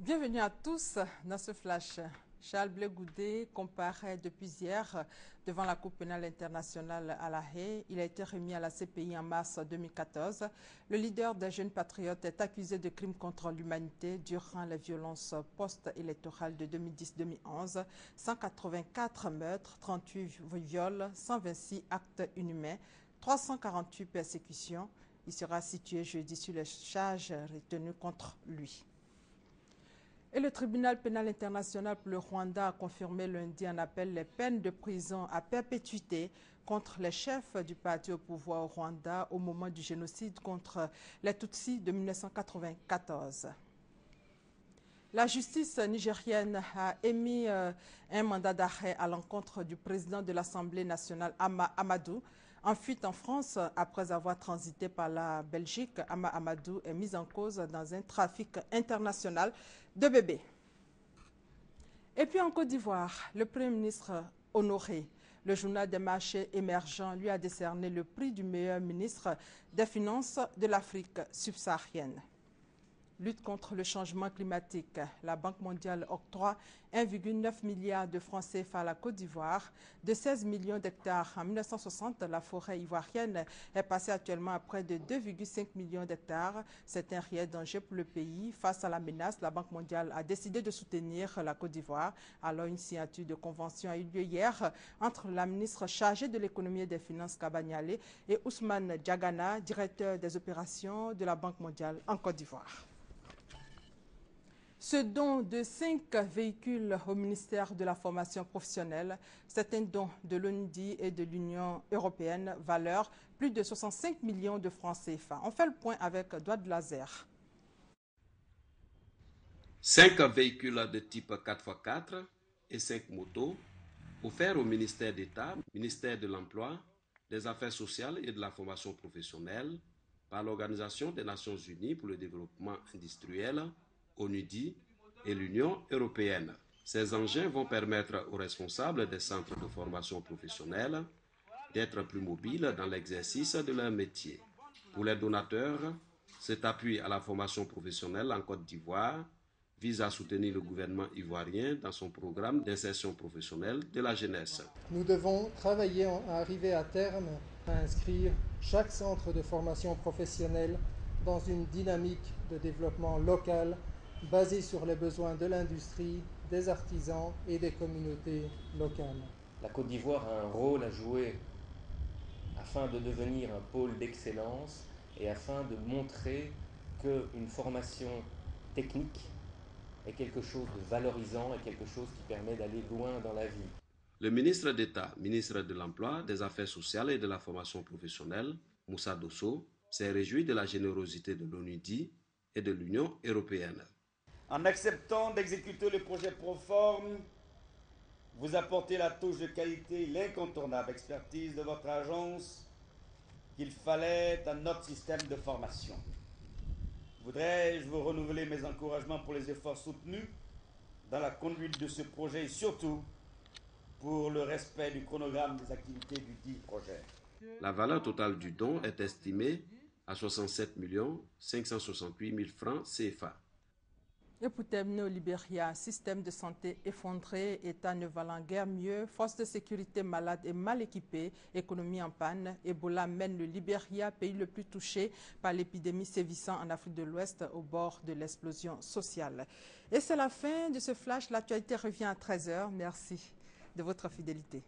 Bienvenue à tous dans ce flash. Charles Blé Goudé comparaît depuis hier devant la Cour pénale internationale à La Haye. Il a été remis à la CPI en mars 2014. Le leader des jeunes patriotes est accusé de crimes contre l'humanité durant les violences post-électorales de 2010-2011. 184 meurtres, 38 viols, 126 actes inhumains, 348 persécutions. Il sera situé jeudi sur les charges retenues contre lui. Et le tribunal pénal international pour le Rwanda a confirmé lundi en appel les peines de prison à perpétuité contre les chefs du parti au pouvoir au Rwanda au moment du génocide contre les Tutsis de 1994. La justice nigérienne a émis un mandat d'arrêt à l'encontre du président de l'Assemblée nationale, Hama Amadou. En fuite en France, après avoir transité par la Belgique, Hama Amadou est mis en cause dans un trafic international de bébés. Et puis en Côte d'Ivoire, le Premier ministre Honoré, le journal des marchés émergents, lui a décerné le prix du meilleur ministre des Finances de l'Afrique subsaharienne. Lutte contre le changement climatique. La Banque mondiale octroie 1,9 milliard de francs CFA à la Côte d'Ivoire. De 16 millions d'hectares en 1960, la forêt ivoirienne est passée actuellement à près de 2,5 millions d'hectares. C'est un réel danger pour le pays. Face à la menace, la Banque mondiale a décidé de soutenir la Côte d'Ivoire. Alors, une signature de convention a eu lieu hier entre la ministre chargée de l'économie et des finances Kabanyale et Ousmane Diagana, directeur des opérations de la Banque mondiale en Côte d'Ivoire. Ce don de 5 véhicules au ministère de la formation professionnelle, c'est un don de l'ONUDI et de l'Union européenne, valeur plus de 65 millions de francs CFA. On fait le point avec Douad Lazer. 5 véhicules de type 4x4 et 5 motos offerts au ministère d'État, ministère de l'Emploi, des Affaires sociales et de la formation professionnelle par l'Organisation des Nations Unies pour le développement industriel, ONUDI et l'Union européenne. Ces engins vont permettre aux responsables des centres de formation professionnelle d'être plus mobiles dans l'exercice de leur métier. Pour les donateurs, cet appui à la formation professionnelle en Côte d'Ivoire vise à soutenir le gouvernement ivoirien dans son programme d'insertion professionnelle de la jeunesse. Nous devons travailler à arriver à terme à inscrire chaque centre de formation professionnelle dans une dynamique de développement local basée sur les besoins de l'industrie, des artisans et des communautés locales. La Côte d'Ivoire a un rôle à jouer afin de devenir un pôle d'excellence et afin de montrer qu'une formation technique est quelque chose de valorisant et quelque chose qui permet d'aller loin dans la vie. Le ministre d'État, ministre de l'Emploi, des Affaires sociales et de la formation professionnelle, Moussa Dosso, s'est réjoui de la générosité de l'ONUDI et de l'Union européenne. En acceptant d'exécuter le projet Proform, vous apportez la touche de qualité, l'incontournable expertise de votre agence qu'il fallait à notre système de formation. Voudrais-je vous renouveler mes encouragements pour les efforts soutenus dans la conduite de ce projet et surtout pour le respect du chronogramme des activités du dit projet. La valeur totale du don est estimée à 67 568 000 francs CFA. Et pour terminer au Libéria, système de santé effondré, État ne valant guère mieux, forces de sécurité malades et mal équipées, économie en panne. Ebola mène le Libéria, pays le plus touché par l'épidémie sévissant en Afrique de l'Ouest, au bord de l'explosion sociale. Et c'est la fin de ce flash. L'actualité revient à 13 h. Merci de votre fidélité.